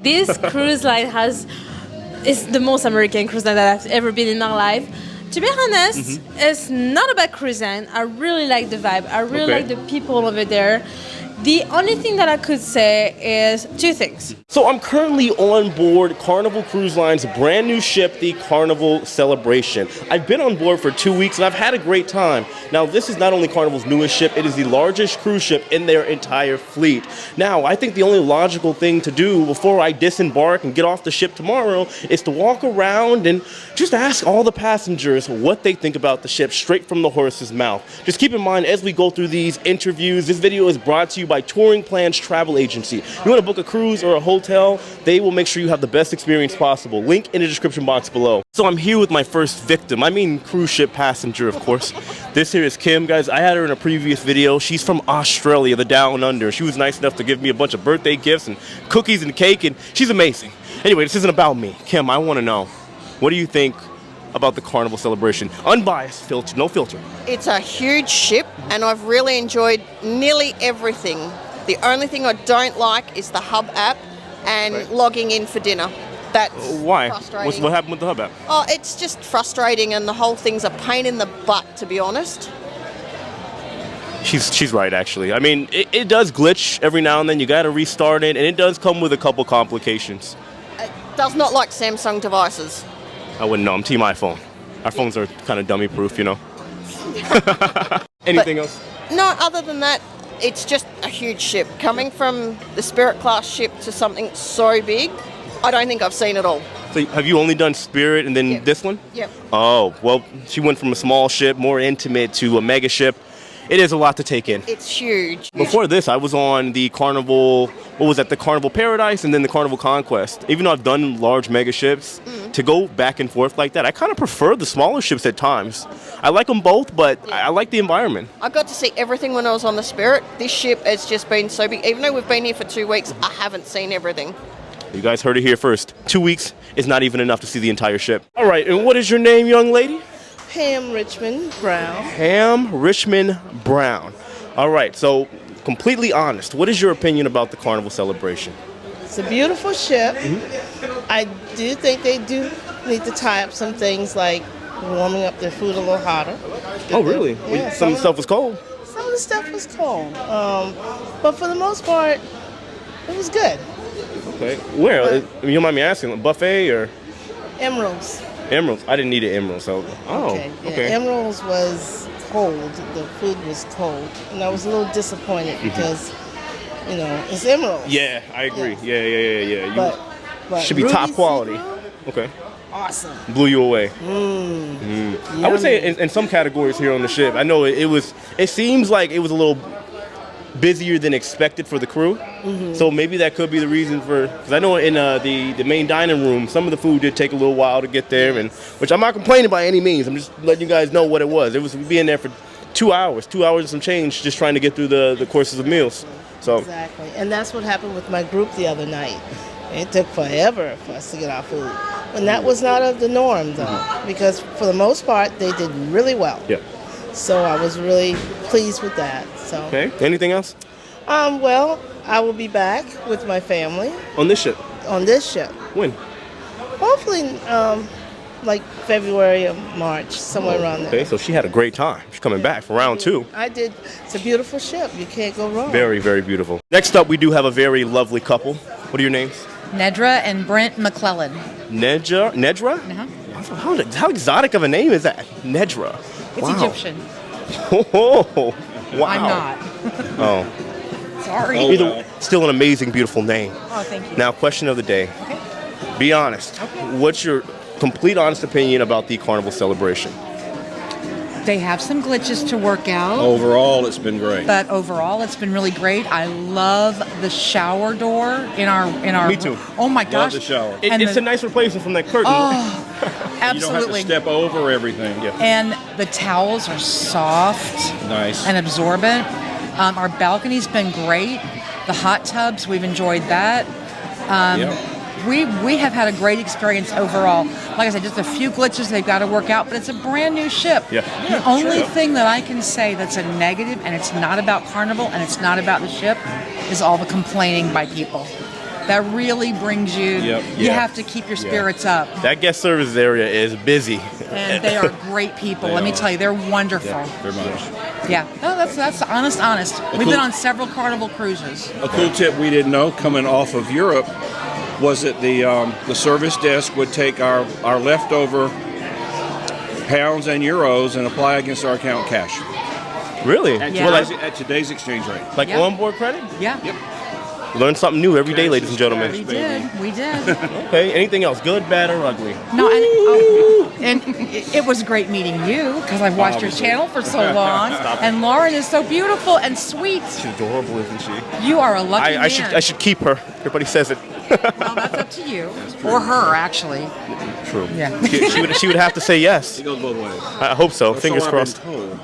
This cruise line is the most American cruise line that I've ever been in my life. To be honest, it's not a bad cruise line. I really like the vibe. I really like the people over there. The only thing that I could say is two things. So I'm currently on board Carnival Cruise Line's brand new ship, the Carnival Celebration. I've been on board for 2 weeks and I've had a great time. Now, this is not only Carnival's newest ship, it is the largest cruise ship in their entire fleet. Now, I think the only logical thing to do before I disembark and get off the ship tomorrow is to walk around and just ask all the passengers what they think about the ship straight from the horse's mouth. Just keep in mind, as we go through these interviews, this video is brought to you by Touring Plans Travel Agency. You want to book a cruise or a hotel, they will make sure you have the best experience possible. Link in the description box below. So I'm here with my first victim. I mean cruise ship passenger, of course. This here is Kim, guys. I had her in a previous video. She's from Australia, the Down Under. She was nice enough to give me a bunch of birthday gifts and cookies and cake, and she's amazing. Anyway, this isn't about me. Kim, I want to know, what do you think about the Carnival Celebration? Unbiased, filter, no filter. It's a huge ship, and I've really enjoyed nearly everything. The only thing I don't like is the Hub app and logging in for dinner. That's why? frustrating. What happened with the Hub app? Oh, it's just frustrating, and the whole thing's a pain in the butt, to be honest. She's right, actually. I mean, it does glitch every now and then. You got to restart it, and it does come with a couple complications. It does not like Samsung devices. I wouldn't know. I'm Team iPhone. Our phones are kind of dummy-proof, you know. Anything else? No, other than that, it's just a huge ship. Coming from the Spirit class ship to something so big, I don't think I've seen it all. So have you only done Spirit and then this one? Yep. Oh, well, she went from a small ship, more intimate, to a mega ship. It is a lot to take in. It's huge. Before this, I was on the Carnival, what was that, the Carnival Paradise and then the Carnival Conquest. Even though I've done large mega ships, to go back and forth like that, I kind of prefer the smaller ships at times. I like them both, but I like the environment. I got to see everything when I was on the Spirit. This ship has just been so big. Even though we've been here for 2 weeks, I haven't seen everything. You guys heard it here first. 2 weeks is not even enough to see the entire ship. All right, and what is your name, young lady? Pam Richmond Brown. Pam Richmond Brown. All right, so completely honest, what is your opinion about the Carnival Celebration? It's a beautiful ship. I do think they do need to tie up some things like warming up their food a little hotter. Oh, really? Yeah, Some of the stuff was cold? Some of the stuff was cold. But for the most part, it was good. Okay. Where? You don't mind me asking, a buffet or? Emeralds. Emeralds. I didn't need an emerald, so. Oh, okay. Emeralds was cold. The food was cold. And I was a little disappointed because, you know, it's emeralds. Yeah, I agree. Yeah. But should be Ruby top quality. Seafood, Okay. awesome. Blew you away. I would say in some categories here on the ship, I know it seems like it was a little busier than expected for the crew. So maybe that could be the reason for, because I know in the main dining room, some of the food did take a little while to get there, and which I'm not complaining by any means. I'm just letting you guys know what it was. It was being there for 2 hours and some change, just trying to get through the courses of meals. So Exactly. And that's what happened with my group the other night. It took forever for us to get our food. And that was not of the norm, though, because for the most part, they did really well. yeah. So I was really pleased with that. So, Okay. Anything else well, I will be back with my family on this ship? on this ship. When? Hopefully, like February or March, somewhere around there. Okay, so she had a great time. She's coming back for round 2. I did. It's a beautiful ship. You can't go wrong. Very, very beautiful. Next up, we do have a very lovely couple. What are your names? Nedra and Brent McClellan. Nedra? Uh-huh. How exotic of a name is that? Nedra. It's Egyptian. Oh, wow. I'm not. Oh. Sorry. Still an amazing, beautiful name. Oh, thank you. Now, question of the day. Okay. Be honest. Okay. What's your complete honest opinion about the Carnival Celebration? They have some glitches to work out. Overall, it's been great. But overall, it's been really great. I love the shower door in our. Me too. Oh my Love gosh! the shower. It's a nice replacement from that curtain. Oh, absolutely. You don't have to step over everything. Yeah. And the towels are soft Nice. and absorbent. Our balcony's been great. The hot tubs, we've enjoyed that. Yep. We have had a great experience overall. Like I said, just a few glitches they've got to work out, but it's a brand new ship. Yeah. The only thing that I can say that's a negative, and it's not about Carnival and it's not about the ship, is all the complaining by people. that really brings you. Yep. You Yeah. have to keep your spirits up. That guest service area is busy. And they are great people. Let me tell you, they're wonderful. Very much. Yeah. No, that's honest. We've cool- been on several Carnival cruises. A cool tip we didn't know coming off of Europe was that the service desk would take our leftover pounds and euros and apply against our account cash Really? at, Yeah. at today's exchange rate. Like Yeah. onboard credit? Yeah. Yep. Learn something new every day, ladies and gentlemen. We Baby. did. We did. Okay, anything else? Good, bad, or ugly? No, and it was great meeting you because I've watched your channel for so long. And Lauren is so beautiful and sweet. She's adorable, isn't she? You are a lucky I man. should keep her. Everybody says it. Well, that's up to you. Or her, actually. True. Yeah. She would have to say yes. It goes both ways. I hope so. That's Fingers all I've been crossed. told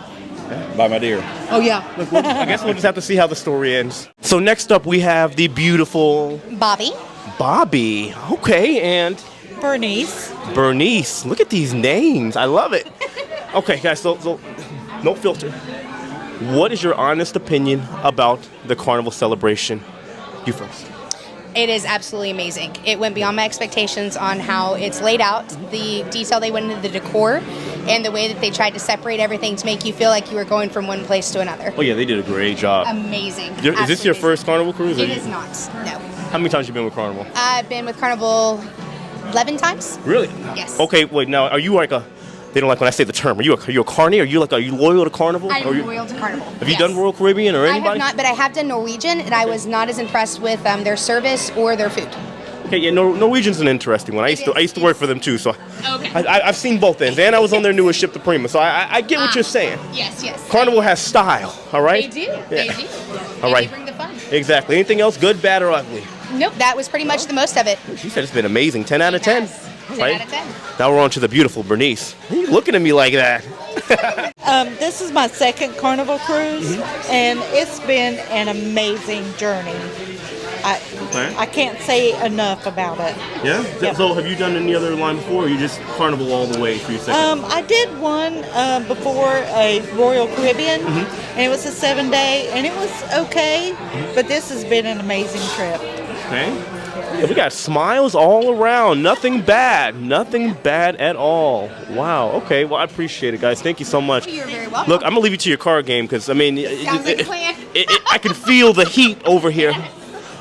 by my dear. Oh, yeah. I guess we'll just have to see how the story ends. So next up we have the beautiful Bobby. Bobby. Okay, and Bernice. Bernice. Look at these names. I love it. Okay, guys, so no filter. What is your honest opinion about the Carnival celebration? You first. It is absolutely amazing. It went beyond my expectations on how it's laid out, the detail they went into the decor, and the way that they tried to separate everything to make you feel like you were going from one place to another. Oh yeah, they did a great job. Amazing. Is this your Absolutely first Carnival cruise? amazing. It is not, no. How many times have you been with Carnival? I've been with Carnival 11 times. Really? Yes. Okay, wait. Now, are you like a? They don't like when I say the term. Are you a carny? Are you loyal to Carnival? I'm Are you, loyal to Carnival. have you done Royal Caribbean or I anybody? have not, but I have done Norwegian, and I was not as impressed with their service or their food. Okay, yeah, Norwegian's an interesting one. I used to work for them too, so I've seen both ends, and I was on their newest ship, the Prima. So I get what you're saying. Yes, yes. Carnival has style, all right? They do. They do. All And right. they bring the fun. Exactly. Anything else, good, bad, or ugly? Nope, that was pretty much the most of it. She said it's been amazing. 10 out of 10. Yes. 10 Right? out of 10. Now we're on to the beautiful Bernice. Why are you looking at me like that? This is my second Carnival cruise, and it's been an amazing journey. I can't say enough about it. Yeah? Yep. So have you done any other line before, or you just Carnival all the way for your second? I did one before a Royal Caribbean, and it was a 7-day, and it was okay, but this has been an amazing trip. Okay. Yeah, we got smiles all around. Nothing bad. Nothing bad at all. Wow. Okay. Well, I appreciate it, guys. Thank you so much. You're very welcome. Look, I'm going to leave you to your card game because, I mean, Sounds like a plan. I can feel the heat over here.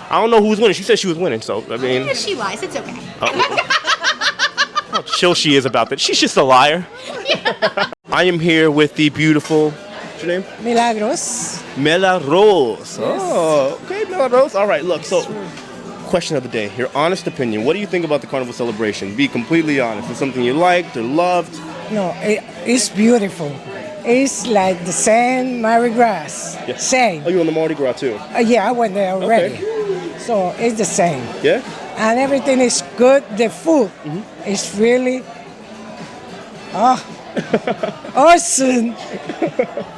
I don't know who's winning. She said she was winning, so, I mean, She lies. It's okay. how chill she is about that. She's just a liar. I am here with the beautiful, what's your name? Milagros. Mela Rose. Oh, okay, Mela Rose. All right, look, so question of the day, your honest opinion. What do you think about the Carnival celebration? Be completely honest. Is it something you liked or loved? No, it's beautiful. It's like the sand, Mardi Gras. Yeah. Same. Oh, you're on the Mardi Gras too? Yeah, I went there already. So it's the same. Yeah? And everything is good. The food is really awesome.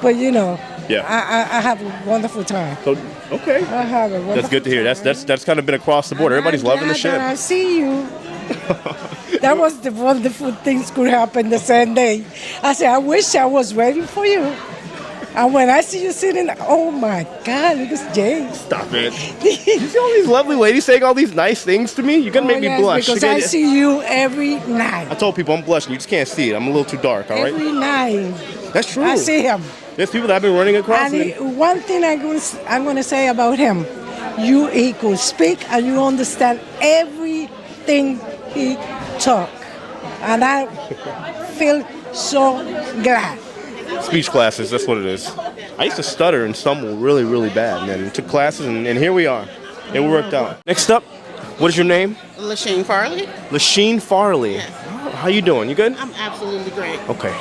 But you know, Yeah. I have a wonderful time. So, okay. I have a wonderful That's good to hear. That's kind of been across the board. Everybody's loving the ship. I see you. That was the wonderful things could happen the same day. I said, I wish I was ready for you. And when I see you sitting, oh my God, look at Jay. Stop it. You see all these lovely ladies saying all these nice things to me? You're going to make me blush. Because I see you every night. I told people I'm blushing. You just can't see it. I'm a little too dark, all right? Every night. That's true. I see him. There's people that have been running across And me. one thing I'm going to say about him, he could speak and you understand everything he talk. And I feel so glad. Speech classes, that's what it is. I used to stutter and stumble really, really bad, and then took classes, and here we are. It worked out. Next up, what is your name? Lasheen Farley. Lasheen Farley. Yes. How you doing? You good? I'm absolutely great. Okay.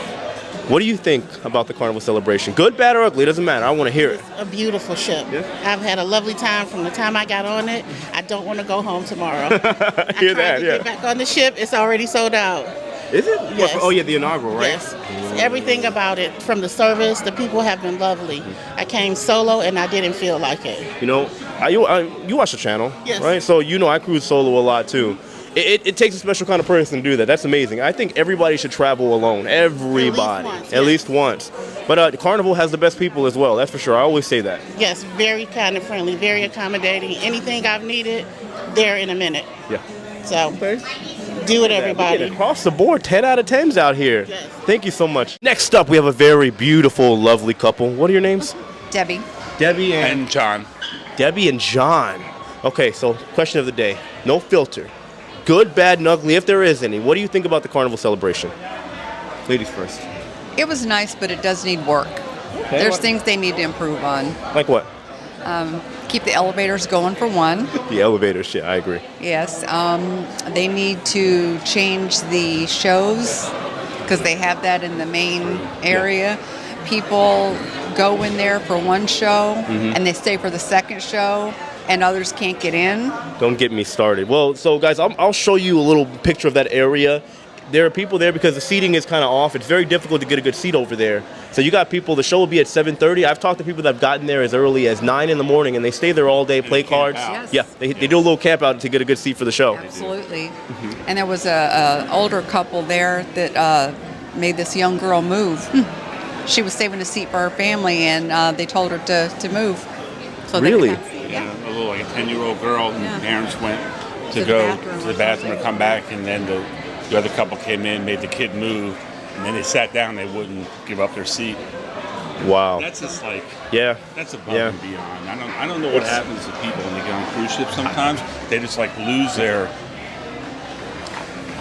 What do you think about the Carnival celebration? Good, bad, or ugly? It doesn't matter. I want to hear it. A beautiful ship. Yeah. I've had a lovely time from the time I got on it. I don't want to go home tomorrow. Hear I tried that, to yeah. get back on the ship. It's already sold out. Is it? Yes. Oh, yeah, the inaugural, right? Yes. Everything about it, from the service, the people have been lovely. I came solo and I didn't feel like it. You know, you watch the channel, Yes. right? So you know I cruise solo a lot too. It takes a special kind of person to do that. That's amazing. I think everybody should travel alone. Everybody. At least once. But Carnival has the best people as well. That's for sure. I always say that. Yes, very kind and friendly, very accommodating. Anything I've needed, there in a minute. Yeah. So do it, everybody. Across the board, 10 out of 10s out here. Yes. Thank you so much. Next up, we have a very beautiful, lovely couple. What are your names? Debbie. Debbie And John. Debbie and John. Okay, so question of the day. No filter. Good, bad, and ugly, if there is any. What do you think about the Carnival celebration? Ladies first. It was nice, but it does need work. Okay, There's things they need to improve on. Like what? Keep the elevators going for one. The elevators, yeah, I agree. Yes. They need to change the shows because they have that in the main area. People go in there for one show and they stay for the second show and others can't get in. Don't get me started. Well, so guys, I'll show you a little picture of that area. There are people there because the seating is kind of off. It's very difficult to get a good seat over there. So you got people, the show will be at 7:30. I've talked to people that have gotten there as early as 9 in the morning and they stay there all day, play cards. Yes. Yeah, they do a little camp out to get a good seat for the show. Absolutely. And there was a older couple there that made this young girl move. She was saving a seat for her family and they told her to move. So Really? They could have a seat. Yeah. A little like a 10-year-old girl, and Yeah. parents went To to the go bathroom to the or bathroom to come back, and then the other couple came in, made the kid move, and then they sat down. They wouldn't give up their seat. Wow. That's just like Yeah. that's above Yeah. and beyond. I don't know what happens to people when they get on cruise ships. Sometimes they just like lose their.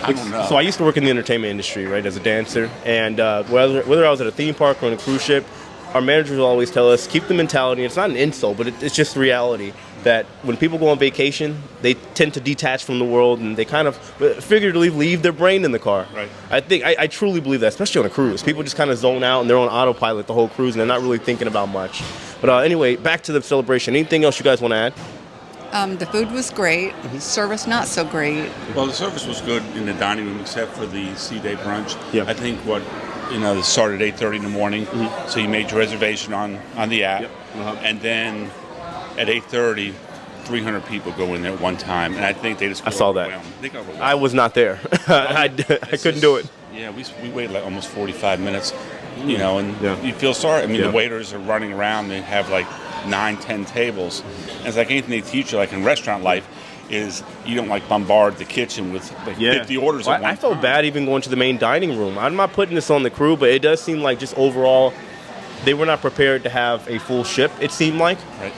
I don't know. So I used to work in the entertainment industry, right, as a dancer, and whether I was at a theme park or on a cruise ship, our managers will always tell us, keep the mentality. It's not an insult, but it's just reality that when people go on vacation, they tend to detach from the world and they kind of figuratively leave their brain in the car. Right. I truly believe that, especially on a cruise. People just kind of zone out and they're on autopilot the whole cruise and they're not really thinking about much. But anyway, back to the celebration. Anything else you guys want to add? The food was great. Service not so great. Well, the service was good in the dining room except for the sea day brunch. Yeah. I think it started at 8:30 in the morning, so you made your reservation on the app, and then at 8:30, 300 people go in there at one time, and I think they just I saw that. They got overwhelmed. I was not there. I couldn't do it. Yeah, we waited like almost 45 minutes, and you feel sorry. I mean, the waiters are running around. They have like 9, 10 tables. And it's like anything they teach you, like in restaurant life, is you don't like bombard the kitchen with like 50 orders at one I felt time. bad even going to the main dining room. I'm not putting this on the crew, but it does seem like just overall, they were not prepared to have a full ship, it seemed like. Right.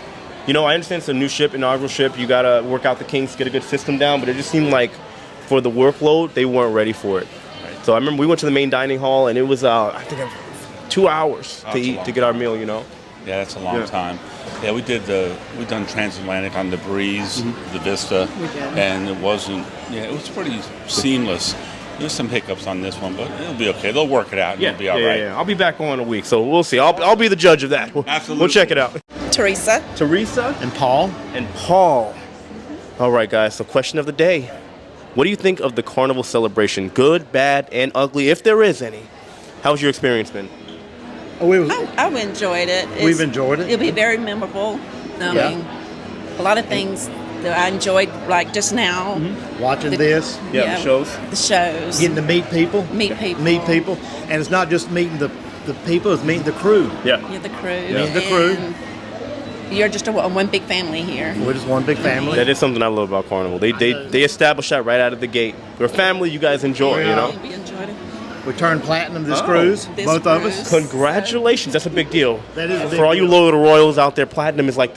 I understand it's a new ship, inaugural ship. You got to work out the kinks, get a good system down, but it just seemed like for the workload, they weren't ready for it. Right. So I remember we went to the main dining hall, and it was, I think, 2 hours to eat, to get our meal, Yeah, that's a long time. Yeah, we've done Transatlantic on the Breeze, the Vista, and it was pretty seamless. There's some hiccups on this one, but it'll be okay. They'll work it out, and it'll be all right. Yeah. I'll be back on in a week, so we'll see. I'll be the judge of that. Absolutely. We'll check it out. Teresa. And Paul. All right, guys, so question of the day. What do you think of the Carnival celebration? Good, bad, and ugly, if there is any. How's your experience been? I've enjoyed it. We've enjoyed it. It'll be very memorable. I mean, a lot of things that I enjoyed, like just now. Watching this. The shows. The shows. Getting to meet people. Meet people. And it's not just meeting the people, it's meeting the crew. Yeah, the crew. Meeting the crew. You're just one big family here. We're just one big family. That is something I love about Carnival. They establish that right out of the gate. We're a family you guys enjoy, We enjoyed it. We turned platinum this cruise, both of us. Congratulations, that's a big deal. That is a big For all you deal. loyal royals out there, platinum is like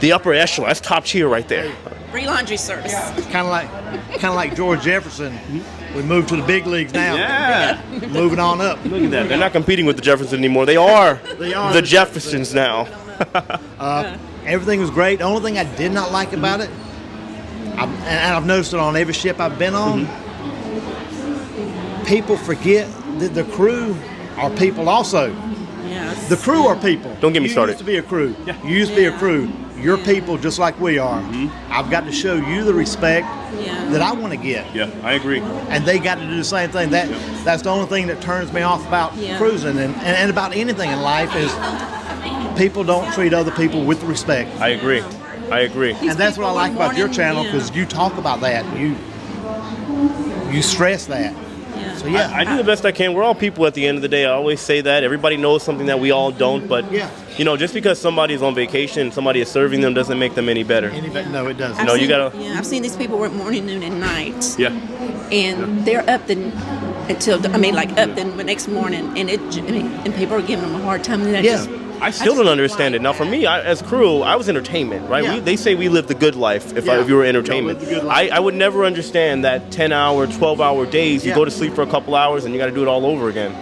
the upper echelon. That's top tier right there. Free laundry service. Kind of like George Jefferson. We moved to the big leagues now. Yeah. Moving on up. Look at that. They're not competing with the Jeffersons anymore. They are the Jeffersons now. Everything was great. The only thing I did not like about it, and I've noticed it on every ship I've been on, people forget that the crew are people also. Yes. The crew are people. Don't get me started. You used to be a crew. You used to be a crew. You're people just like we are. I've got to show you the respect that I want to get. Yeah, I agree. And they got to do the same thing. That's the only thing that turns me off about cruising and about anything in life is people don't treat other people with respect. I agree. And that's what I like about your channel because you talk about that. You stress that. Yeah. So yeah, I do the best I can. We're all people at the end of the day. I always say that. Everybody knows something that we all don't, but you know, just because somebody's on vacation, somebody is serving them doesn't make them any better. No, it doesn't. I've seen these people work morning, noon, and night. Yeah. And they're up until the next morning, and people are giving them a hard time. And I still don't understand it. Now, for me, as crew, I was entertainment, right? Yeah. They say we live the good life if you were entertainment. I would never understand that 10-hour, 12-hour days. You go to sleep for a couple hours and you got to do it all over again.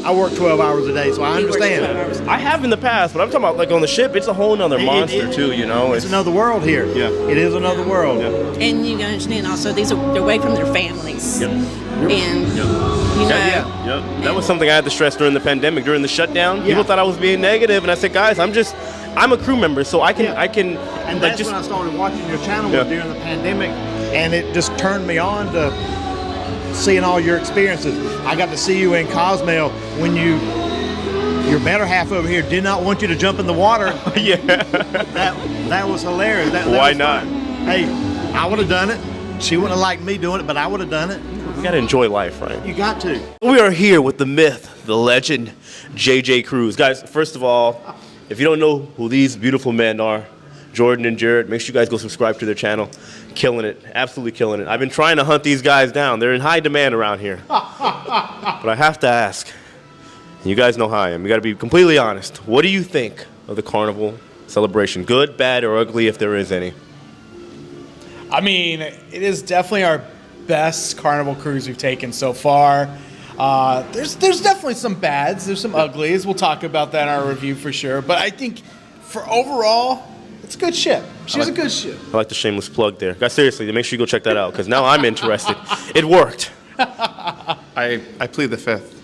I work 12 hours a day, so I understand. I have in the past, but I'm talking about like on the ship. It's a whole nother monster too, you know. It's another world here. Yeah, it is another world. Yeah. And you gotta understand also, they're away from their families. Yep. And you know, that was something I had to stress during the pandemic, during the shutdown. People thought I was being negative, and I said, guys, I'm a crew member, so I can. And that's when I started watching your channel during the pandemic, and it just turned me on to seeing all your experiences. I got to see you in Cozumel when your better half over here did not want you to jump in the water. Yeah. That was hilarious. Why not? Hey, I would have done it. She wouldn't have liked me doing it, but I would have done it. You gotta enjoy life, right? You got to. We are here with the myth, the legend, JJ Cruz. Guys, first of all, if you don't know who these beautiful men are, Jordan and Jared, make sure you guys go subscribe to their channel. Killing it, absolutely killing it. I've been trying to hunt these guys down. They're in high demand around here. But I have to ask, you guys know how I am. You gotta be completely honest. What do you think of the Carnival celebration? Good, bad, or ugly, if there is any? I mean, it is definitely our best Carnival cruise we've taken so far. There's definitely some bads, there's some uglies. We'll talk about that in our review for sure. But I think for overall, it's a good ship. She's a good ship. I like the shameless plug there. Guys, seriously, make sure you go check that out, because now I'm interested. It worked. I plead the fifth.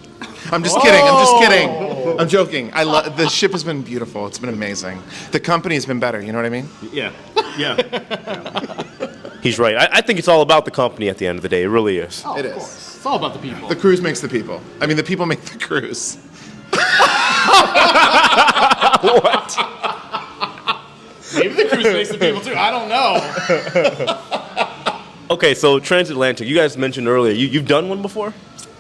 I'm just kidding. I'm just kidding. I'm joking. The ship has been beautiful. It's been amazing. The company has been better. You know what I mean? Yeah. He's right. I think it's all about the company at the end of the day. It really is. It is. It's all about the people. The cruise makes the people. I mean, the people make the cruise. What? Maybe the cruise makes the people too. I don't know. Okay, so Transatlantic. You guys mentioned earlier. You've done one before?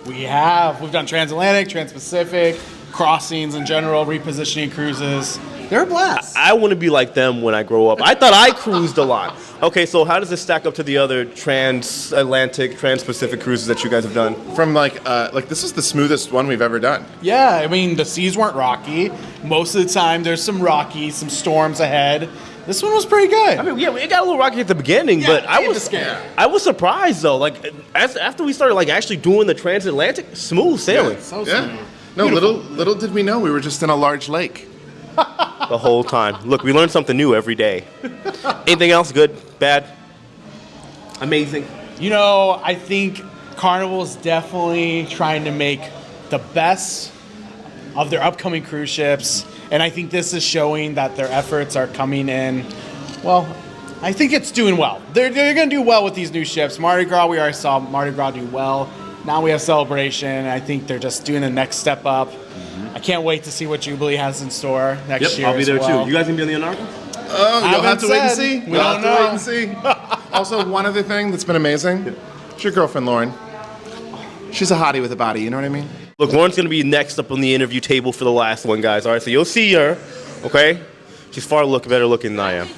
We have. We've done Transatlantic, Trans-Pacific, crossings in general, repositioning cruises. They're a blast. I want to be like them when I grow up. I thought I cruised a lot. Okay, so how does this stack up to the other Transatlantic, Trans-Pacific cruises that you guys have done? From like this is the smoothest one we've ever done. Yeah, I mean, the seas weren't rocky. Most of the time, there's some rocky, some storms ahead. This one was pretty good. I mean, yeah, it got a little rocky at the beginning, but I was surprised though. Like after we started like actually doing the Transatlantic, smooth sailing. Yeah, so smooth. No, little did we know we were just in a large lake. The whole time. Look, we learn something new every day. Anything else? Good? Bad? Amazing? You know, I think Carnival is definitely trying to make the best of their upcoming cruise ships, and I think this is showing that their efforts are coming in. Well, I think it's doing well. They're going to do well with these new ships. Mardi Gras, we already saw Mardi Gras do well. Now we have Celebration. I think they're just doing the next step up. I can't wait to see what Jubilee has in tour next year. I'll be there well. too. You guys gonna be on the Anarcha? Oh, you'll have to wait and see. We don't know. Wait and see. Also, one other thing that's been amazing. It's your girlfriend, Lauren. She's a hottie with a body. You know what I mean? Look, Lauren's gonna be next up on the interview table for the last one, guys. All right, so you'll see her. Okay, she's far better looking than I am.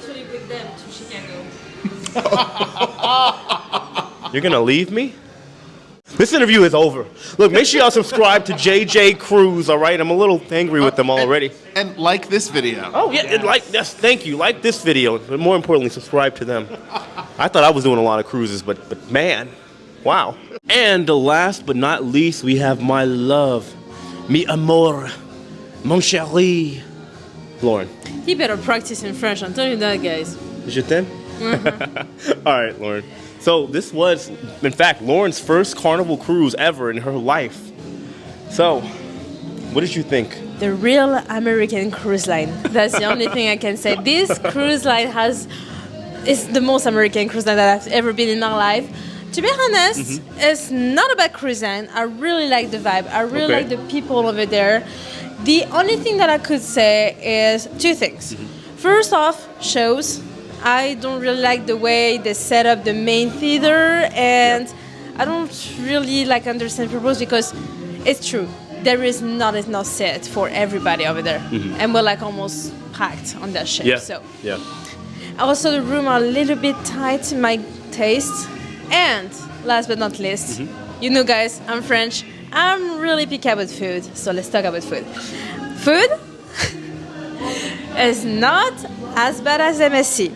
You're gonna leave me? This interview is over. Look, make sure y'all subscribe to JJ Cruz, all right? I'm a little angry with them already. And like this video. Oh, yeah, yes, thank you. Like this video, but more importantly, subscribe to them. I thought I was doing a lot of cruises, but man, wow. And last but not least, we have my love, mi amour, mon chéri, Lauren. You better practice in French. I'm telling you that, guys. Je t'aime? All right, Lauren. So this was, in fact, Lauren's first Carnival cruise ever in her life. So, what did you think? The real American cruise line. That's the only thing I can say. This cruise line is the most American cruise line that I've ever been in my life. To be honest, it's not a bad cruise line. I really like the vibe. I really like the people over there. The only thing that I could say is two things. First off, shows. I don't really like the way they set up the main theater, and I don't really like understand purpose because it's true. There is not enough seat for everybody over there, and we're like almost packed on that ship. Yeah. So Yeah. also the room are a little bit tight in my taste. And last but not least, you know, guys, I'm French. I'm really picky about food. So let's talk about food. Food is not as bad as MSC.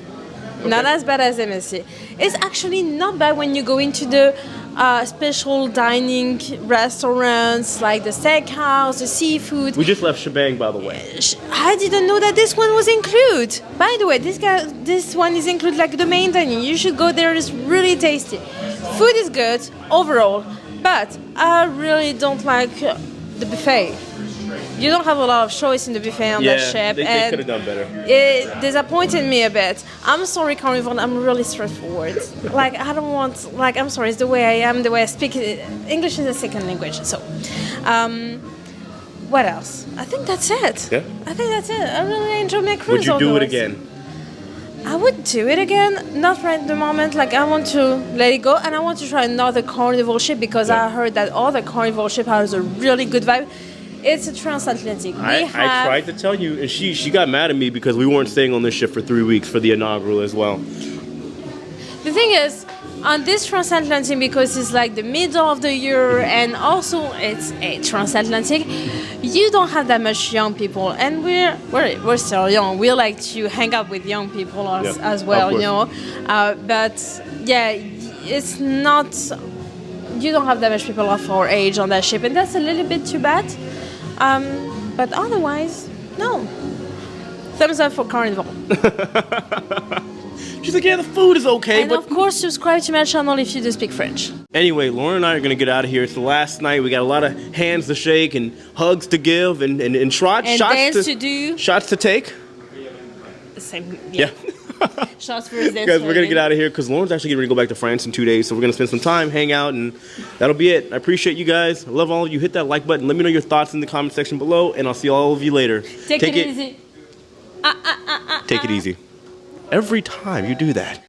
Not as bad as MSC. It's actually not bad when you go into the special dining restaurants like the steakhouse, the seafood. We just left Shebang, by the way. I didn't know that this one was included. By the way, this one is included like the main dining. You should go there. It's really tasty. Food is good overall, but I really don't like the buffet. You don't have a lot of choice in the buffet on that ship. They could have done better. It disappointed me a bit. I'm sorry, Carnival. I'm really straightforward. Like, I don't want... Like, I'm sorry. It's the way I am, the way I speak. English is a second language. So, what else? I think that's it. Yeah? I think that's it. I really enjoyed my cruise. Would you do it otherwise. again? I would do it again. Not right at the moment. Like, I want to let it go. And I want to try another Carnival ship because I heard that all the Carnival ship has a really good vibe. It's a Transatlantic. I tried to tell you, and she got mad at me because we weren't staying on this ship for 3 weeks for the inaugural as well. The thing is, on this Transatlantic, because it's like the middle of the year and also it's a Transatlantic, you don't have that much young people, and we're still young. We like to hang out with young people as well, you know. But yeah, it's not. You don't have that much people of our age on that ship, and that's a little bit too bad. But otherwise, no. Thumbs up for Carnival. She's like, yeah, the food is okay, and but... of course, subscribe to my channel if you do speak French. Anyway, Lauren and I are going to get out of here. It's the last night. We got a lot of hands to shake and hugs to give and shots dance to do. Shots to take. Same. Yeah. Shots for his dance. Guys, we're going to get out of here because Lauren's actually getting ready to go back to France in 2 days. So we're going to spend some time, hang out, and that'll be it. I appreciate you guys. I love all of you. Hit that like button. Let me know your thoughts in the comment section below, and I'll see all of you later. Take it easy. Take it easy. Every time you do that.